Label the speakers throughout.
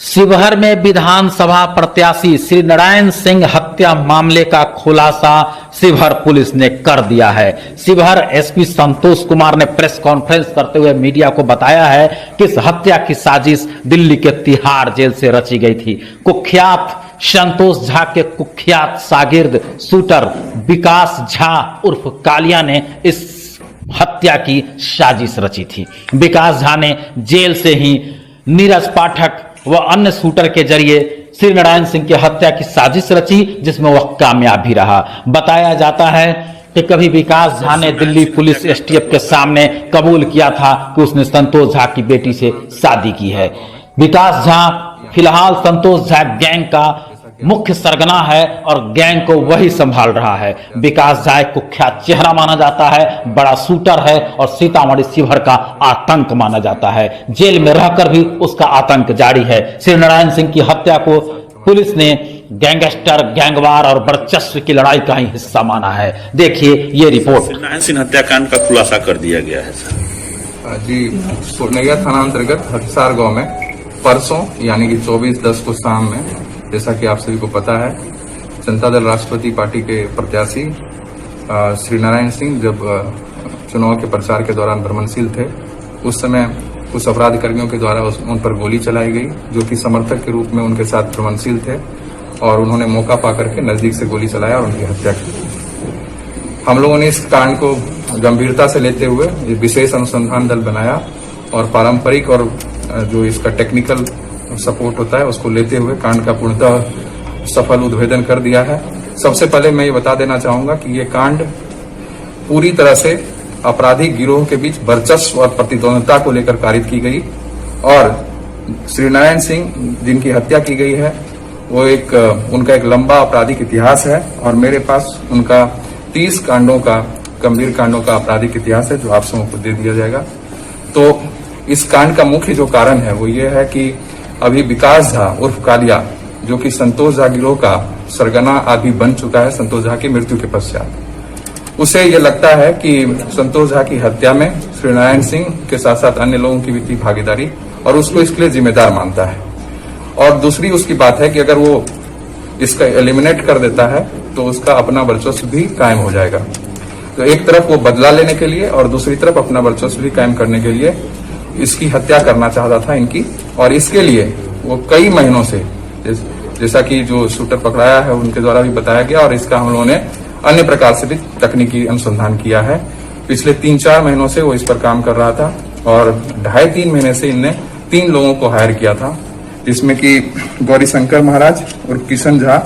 Speaker 1: शिवहर में विधानसभा प्रत्याशी श्री नारायण सिंह हत्या मामले का खुलासा शिवहर पुलिस ने कर दिया है। शिवहर एसपी संतोष कुमार ने प्रेस कॉन्फ्रेंस करते हुए मीडिया को बताया है कि इस हत्या की साजिश दिल्ली के तिहाड़ जेल से रची गई थी। कुख्यात संतोष झा के कुख्यात शागिर्द शूटर विकास झा उर्फ कालिया ने इस हत्या की साजिश रची थी। विकास झा ने जेल से ही नीरज पाठक व अन्य शूटर के जरिए श्री नारायण सिंह की हत्या की साजिश रची, जिसमें वह कामयाब भी रहा। बताया जाता है कि कभी विकास झा ने दिल्ली पुलिस एसटीएफ के सामने कबूल किया था कि उसने संतोष झा की बेटी से शादी की है। विकास झा फिलहाल संतोष झा गैंग का मुख्य सरगना है और गैंग को वही संभाल रहा है। विकास झा एक कुख्यात चेहरा माना जाता है, बड़ा शूटर है और सीतामढ़ी शिवहर का आतंक माना जाता है। जेल में रहकर भी उसका आतंक जारी है। श्री नारायण सिंह की हत्या को पुलिस ने गैंगस्टर, गैंगवार और वर्चस्व की लड़ाई का ही हिस्सा माना है। देखिए ये रिपोर्ट।
Speaker 2: नारायण सिंह हत्याकांड का खुलासा कर दिया गया है सर।
Speaker 3: जी, पूर्णिया थाना अंतर्गत हथिसार गांव में परसों यानी कि 24/10 को शाम में, जैसा कि आप सभी को पता है, जनता दल राष्ट्रपति पार्टी के प्रत्याशी श्री नारायण सिंह जब चुनाव के प्रचार के दौरान भ्रमणशील थे, उस समय कुछ अपराध कर्मियों के द्वारा उन पर गोली चलाई गई, जो कि समर्थक के रूप में उनके साथ भ्रमणशील थे और उन्होंने मौका पाकर के नजदीक से गोली चलाया और उनकी हत्या की। हम लोगों ने इस कांड को गंभीरता से लेते हुए विशेष अनुसंधान दल बनाया और पारंपरिक और जो इसका टेक्निकल सपोर्ट होता है उसको लेते हुए कांड का पूर्णतः सफल उद्भेदन कर दिया है। सबसे पहले मैं ये बता देना चाहूंगा कि ये कांड पूरी तरह से आपराधिक गिरोह के बीच वर्चस्व और प्रतिद्वंदता को लेकर कारित की गई और श्री नारायण सिंह जिनकी हत्या की गई है वो उनका एक लंबा आपराधिक इतिहास है और मेरे पास उनका 30 कांडों का, गंभीर कांडों का आपराधिक इतिहास है, जो आप सबको दे दिया जाएगा। तो इस कांड का मुख्य जो कारण है वो ये है कि अभी विकास झा उर्फ कालिया, जो कि संतोष झा गिरोह का सरगना आदमी बन चुका है संतोष झा की मृत्यु के पश्चात, उसे ये लगता है कि संतोष झा की हत्या में श्री नारायण सिंह के साथ साथ अन्य लोगों की भी थी भागीदारी और उसको इसके लिए जिम्मेदार मानता है। और दूसरी उसकी बात है कि अगर वो इसका एलिमिनेट कर देता है तो उसका अपना वर्चस्व भी कायम हो जाएगा। तो एक तरफ वो बदला लेने के लिए और दूसरी तरफ अपना वर्चस्व भी कायम करने के लिए इसकी हत्या करना चाहता था इनकी, और इसके लिए वो कई महीनों से, जैसा कि जो शूटर पकड़ाया है उनके द्वारा भी बताया गया और इसका हम लोगों ने अन्य प्रकार से भी तकनीकी अनुसंधान किया है। पिछले 3-4 महीनों से वो इस पर काम कर रहा था और 2.5-3 महीने से इनने 3 लोगों को हायर किया था, जिसमें कि गौरी शंकर महाराज और किशन झा,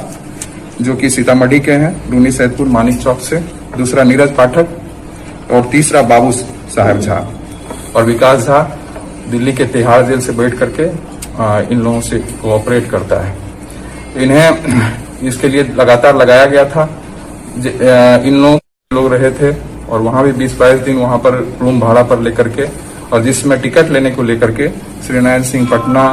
Speaker 3: जो कि सीतामढ़ी के हैं, रूनी सैदपुर मानिक चौक से, दूसरा नीरज पाठक और तीसरा बाबू साहब झा, और विकास झा दिल्ली के तिहाड़ जेल से बैठ करके इन लोगों से कोऑपरेट करता है। इन्हें इसके लिए लगातार लगाया गया था। इन लोग रहे थे और वहां भी 20-22 दिन वहां पर रूम भाड़ा पर लेकर के, और जिसमें टिकट लेने को लेकर के श्री नारायण सिंह पटना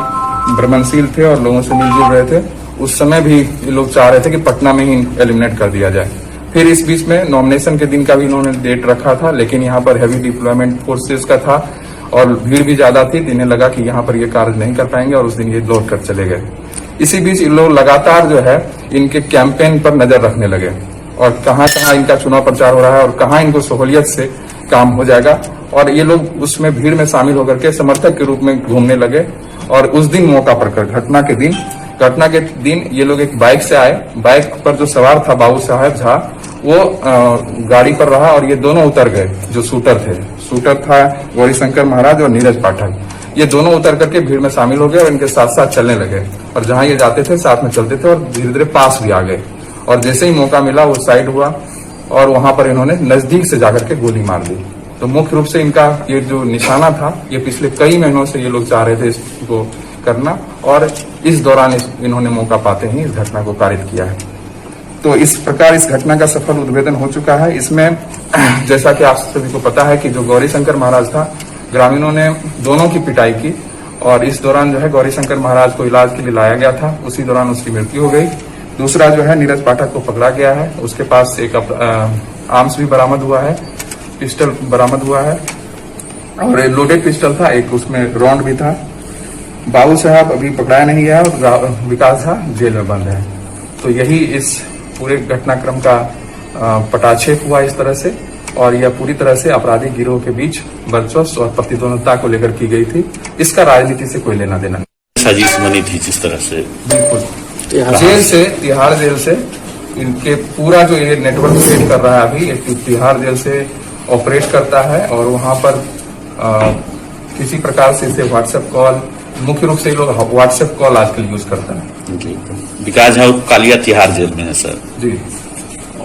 Speaker 3: भ्रमणशील थे और लोगों से मिलजुल रहे थे। उस समय भी ये लोग चाह रहे थे कि पटना में ही एलिमिनेट कर दिया जाए। फिर इस बीच में नॉमिनेशन के दिन का भी इन्होंने डेट रखा था, लेकिन यहाँ पर हैवी डिप्लॉयमेंट फोर्सेस का था और भीड़ भी ज्यादा थी, इन्हें लगा कि यहाँ पर ये कार्य नहीं कर पाएंगे और उस दिन ये लौट कर चले गए। इसी बीच इन लोग लगातार जो है इनके कैंपेन पर नजर रखने लगे और कहाँ कहाँ इनका चुनाव प्रचार हो रहा है और कहाँ इनको सहूलियत से काम हो जाएगा, और ये लोग उसमें भीड़ में शामिल होकर के समर्थक के रूप में घूमने लगे। और उस दिन मौका पर घटना के दिन ये लोग एक बाइक से आए। बाइक पर जो सवार था बाबू साहब झा, वो गाड़ी पर रहा और ये दोनों उतर गए। जो शूटर था गौरी शंकर महाराज और नीरज पाठक, ये दोनों उतर करके भीड़ में शामिल हो गए और इनके साथ साथ चलने लगे और जहां ये जाते थे साथ में चलते थे और धीरे धीरे पास भी आ गए। और जैसे ही मौका मिला वो साइड हुआ और वहां पर इन्होंने नजदीक से जाकर के गोली मार दी। तो मुख्य रूप से इनका ये जो निशाना था, ये पिछले कई महीनों से ये लोग चाह रहे थे इसको करना, और इस दौरान इन्होंने मौका पाते ही इस घटना को कारित किया है। तो इस प्रकार इस घटना का सफल उद्भेदन हो चुका है। इसमें जैसा कि आप सभी को पता है कि जो गौरी शंकर महाराज था, ग्रामीणों ने दोनों की पिटाई की और इस दौरान जो है गौरी शंकर महाराज को इलाज के लिए लाया गया था, उसी दौरान उसकी मृत्यु हो गई। दूसरा जो है नीरज पाठक को पकड़ा गया है, उसके पास एक आर्म्स भी बरामद हुआ है, पिस्टल बरामद हुआ है और लोडेड पिस्टल था, एक उसमें राउंड भी था। बाबू साहब अभी पकड़ाया नहीं गया और विकास झा जेल में बंद है। तो यही इस पूरे घटनाक्रम का पटाक्षेप हुआ इस तरह से, और यह पूरी तरह से आपराधिक गिरोह के बीच वर्चस्व और प्रतिद्वंदता को लेकर की गई थी। इसका राजनीति से कोई लेना देना नहीं।
Speaker 2: साजिश बनी थी जिस तरह से,
Speaker 3: बिल्कुल जेल से, तिहाड़ जेल से इनके पूरा जो ये नेटवर्क क्रिएट कर रहा है अभी, एक तिहाड़ जेल से ऑपरेट करता है और वहां पर किसी प्रकार से इसे व्हाट्सएप कॉल, मुख्य रूप से लोग व्हाट्सएप कॉल आजकल यूज करता है।
Speaker 2: जी, विकास झा कालिया तिहाड़ जेल में है सर
Speaker 3: जी,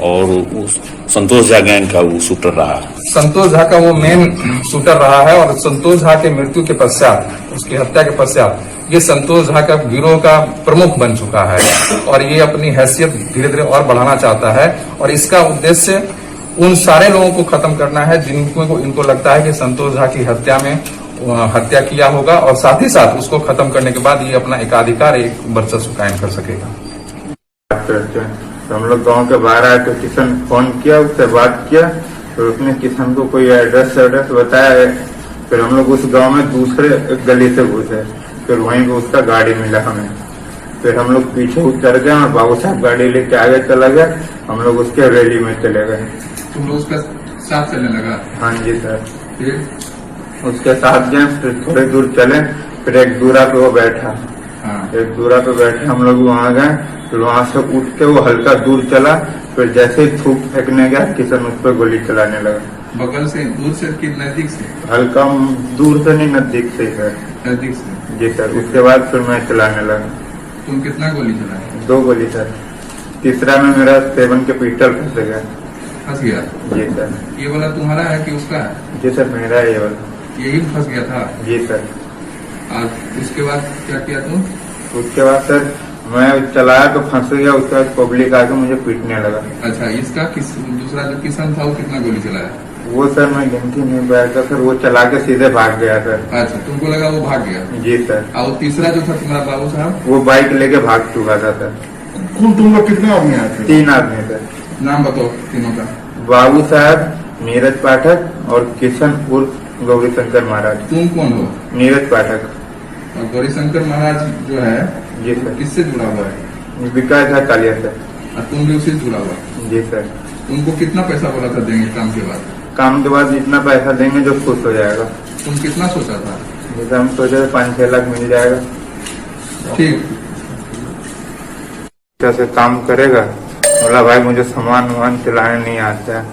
Speaker 2: और संतोष झा गैंग का वो शूटर रहा है।
Speaker 3: संतोष झा का वो मेन शूटर रहा है और संतोष झा के मृत्यु के पश्चात, उसकी हत्या के पश्चात ये संतोष झा का गिरोह का प्रमुख बन चुका है और ये अपनी हैसियत धीरे धीरे और बढ़ाना चाहता है। और इसका उद्देश्य उन सारे लोगों को खत्म करना है जिनको इनको लगता है कि संतोष झा की हत्या किया होगा, और साथ ही साथ उसको खत्म करने के बाद ये अपना एकाधिकार, एक वर्चस्व कायम कर सकेगा।
Speaker 4: तो हम लोग गांव के बाहर आए तो किशन फोन किया, उससे बात किया, तो उसने किशन को कोई एड्रेस बताया। फिर हम लोग उस गांव में दूसरे गली से घुसे, फिर वहीं पे उसका गाड़ी मिला हमें। फिर हम लोग पीछे उतर गए और बाबू साहब गाड़ी लेके आगे चला गया, हम लोग उसके रैली में चले गए।
Speaker 3: तुम लोग उसका साथ चलने लगा?
Speaker 4: हाँ जी सर,
Speaker 3: फिर
Speaker 4: उसके साथ गए, फिर थोड़े दूर चले, फिर एक दूरा पे वो बैठा।
Speaker 3: हाँ।
Speaker 4: एक दूरा पे बैठे हम लोग वहाँ गए, फिर वहाँ से उठ के वो हल्का दूर चला, फिर जैसे ही थूक फेंकने गया किशन उस पर गोली चलाने लगा।
Speaker 3: बगल से, दूर से कि नजदीक से?
Speaker 4: हल्का दूर से नहीं, नजदीक से सर।
Speaker 3: नजदीक से?
Speaker 4: जी सर। उसके बाद फिर मैं चलाने लगा।
Speaker 3: तुम कितना गोली चलाए?
Speaker 4: 2 गोली सर। तीसरा में मेरा 7 के पिस्टल फंस गया।
Speaker 3: फंस गया?
Speaker 4: जी सर।
Speaker 3: ये वाला तुम्हारा है कि उसका है?
Speaker 4: जी सर, मेरा ये वाला।
Speaker 3: यही फंस गया था?
Speaker 4: जी सर।
Speaker 3: और उसके बाद क्या किया तुम?
Speaker 4: उसके बाद सर मैं चलाया तो फंस गया, उसके बाद पब्लिक आके मुझे पीटने लगा।
Speaker 3: अच्छा, इसका दूसरा जो किशन था वो कितना गोली चलाया?
Speaker 4: वो सर मैं गिनती नहीं बैठा सर, वो चला के सीधे भाग गया सर।
Speaker 3: अच्छा, तुमको लगा वो भाग गया?
Speaker 4: जी सर।
Speaker 3: और तीसरा जो था तुम्हारा बाबू साहब?
Speaker 4: वो बाइक लेके भाग चुका था सर।
Speaker 5: तुम लोग कितने आदमी आए थे?
Speaker 4: 3 आदमी सर।
Speaker 3: नाम बताओ तीनों का।
Speaker 4: बाबू साहब, नीरज पाठक और किशन उर्फ गौरी शंकर महाराज।
Speaker 3: तुम कौन हो?
Speaker 4: नीरज पाठक।
Speaker 3: और गौरी शंकर महाराज जो है
Speaker 4: जी सर।
Speaker 3: किससे जुड़ा हुआ है?
Speaker 4: विकास झा कालिया सर।
Speaker 3: और तुम भी उससे जुड़ा हुआ?
Speaker 4: जी सर।
Speaker 3: तुमको कितना पैसा बोला था देंगे काम के बाद?
Speaker 4: काम के बाद जितना पैसा देंगे जो खुश हो जाएगा।
Speaker 3: तुम कितना सोचा था?
Speaker 4: जैसे हम सोचे 5-6 लाख मिल जाएगा।
Speaker 3: ठीक।
Speaker 4: से काम करेगा, बोला भाई मुझे सामान चलाने नहीं आता है,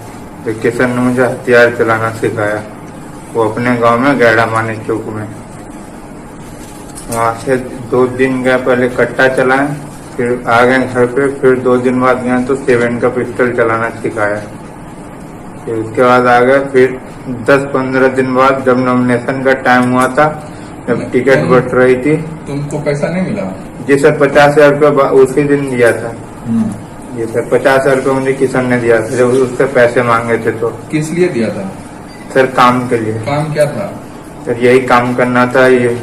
Speaker 4: तो किशन ने मुझे हथियार चलाना सिखाया। वो अपने गांव में गैड़ा माने चौक में, वहाँ से 2 दिन गया, पहले कट्टा चलाए, फिर आ गए घर पे, फिर 2 दिन बाद गए तो 7 का पिस्टल चलाना सिखाया। फिर उसके बाद आ गए, फिर 10-15 दिन बाद जब नॉमिनेशन का टाइम हुआ था, जब टिकट बट रही थी।
Speaker 3: तुमको पैसा नहीं मिला?
Speaker 4: जी सर, 50,000 रुपये उसी दिन दिया था। जी सर, 50,000 रुपये मुझे किशन ने दिया था, जब उससे पैसे मांगे थे। तो
Speaker 3: किस लिए दिया था?
Speaker 4: सर काम के लिए।
Speaker 3: काम क्या था?
Speaker 4: सर यही काम करना था, ये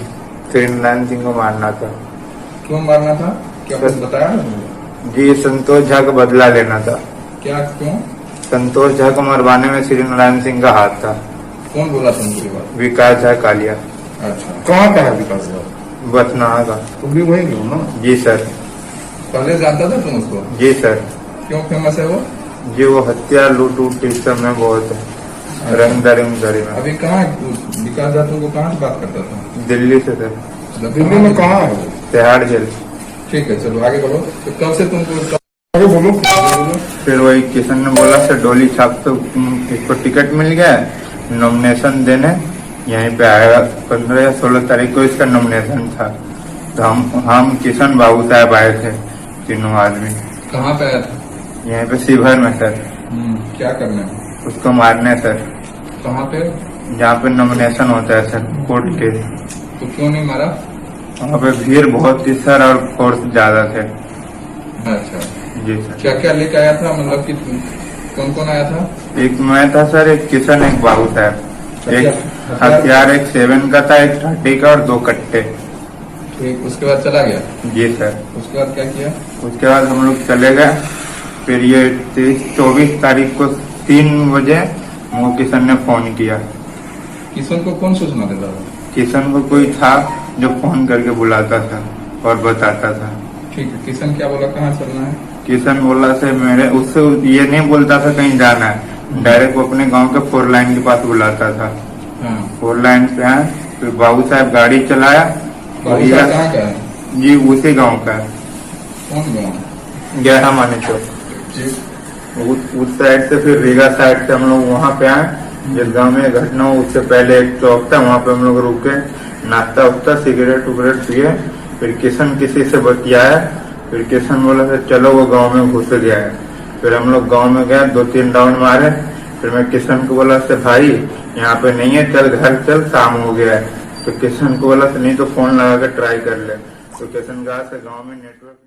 Speaker 4: श्रीनारायण सिंह को मारना था।
Speaker 3: क्यों मारना था? क्या कुछ बताया ना तुमको?
Speaker 4: जी, संतोष झा का बदला लेना था।
Speaker 3: क्या? क्यों?
Speaker 4: संतोष झा को मरवाने में श्रीनारायण सिंह का हाथ था।
Speaker 3: कौन बोला तुमको ये बात?
Speaker 4: विकास झा कालिया।
Speaker 3: अच्छा,
Speaker 5: कहाँ का है विकास झा?
Speaker 4: बथनाहा का।
Speaker 5: तुम भी वहीं हो ना?
Speaker 4: जी सर।
Speaker 3: पहले जानता था तुम उसको?
Speaker 4: जी सर।
Speaker 3: क्यों फेमस है वो?
Speaker 4: जी, वो हत्या लूट उट इस सब में बहुत है, रंगदारी में।
Speaker 3: अभी कहाँ विकास झा तुमको कहाँ से बात करता था?
Speaker 4: दिल्ली से सर।
Speaker 5: दिल्ली में कहाँ है?
Speaker 4: तिहाड़ जेल।
Speaker 3: ठीक है, चलो आगे बढ़ो। तो कब से तुमको
Speaker 5: आगे बोलो।
Speaker 4: फिर वही किशन ने बोला सर डोली छाप तो इसको टिकट मिल गया है, नॉमिनेशन देने यहीं पे आएगा। 15 या 16 तारीख को इसका नॉमिनेशन था। तो हम किशन बाबू साहब आए थे, तीनों आदमी।
Speaker 3: कहाँ पे आया था?
Speaker 4: यहीं पे शिवहर में सर।
Speaker 3: क्या करना?
Speaker 4: उसको मारने सर,
Speaker 3: कहाँ पे?
Speaker 4: जहाँ पे नॉमिनेशन होता है सर, कोर्ट के।
Speaker 3: तो क्यों नहीं मारा?
Speaker 4: वहाँ पे भीड़ बहुत थी सर और फोर्स ज्यादा थे।
Speaker 3: अच्छा,
Speaker 4: जी सर।
Speaker 3: क्या क्या लेके आया था? मतलब कि कौन कौन आया था?
Speaker 4: एक मैं था सर, एक किशन, एक बाबू साहब। एक हथियार, एक 7 का था, एक 30 का और 2 कट्टे।
Speaker 3: ठीक, उसके बाद चला गया?
Speaker 4: जी सर।
Speaker 3: उसके बाद क्या किया?
Speaker 4: उसके बाद हम लोग चले गए। फिर ये 24 तारीख को 3 बजे वो किशन ने फोन किया।
Speaker 3: किशन को कौन सूचना देता था?
Speaker 4: किशन को कोई था, जो फोन करके बुलाता था और बताता था।
Speaker 3: ठीक है, किशन क्या बोला, कहाँ चलना है?
Speaker 4: किशन बोला से मेरे उससे ये नहीं बोलता था कहीं जाना है, डायरेक्ट वो अपने गांव के 4 लाइन के पास बुलाता था।
Speaker 3: हाँ।
Speaker 4: 4 लाइन से आए, फिर बाबू साहब गाड़ी चलाया।
Speaker 3: बाबू साहब कहाँ का है?
Speaker 4: जी उसी गांव का है,
Speaker 3: कौन गाँव?
Speaker 4: 11 माने चौक।
Speaker 3: जी।
Speaker 4: उस साइड से फिर रीगा साइड से हम लोग वहाँ पे आए। जिस गांव में घटना हो उससे पहले एक चौक था, वहाँ पे हम लोग रुके, नाश्ता उस्ता सिगरेट उगरेट पिए। फिर किशन किसी से बतियाया, फिर किशन बोला कि चलो वो गांव में घुस गया है। फिर हम लोग गांव में गए, 2-3 राउंड मारे। फिर मैं किशन को बोला से भाई यहाँ पे नहीं है, चल घर चल, शाम हो गया है। तो किशन को बोला से नहीं तो फोन लगा के ट्राई कर ले। तो किशन कहा से गाँव में नेटवर्क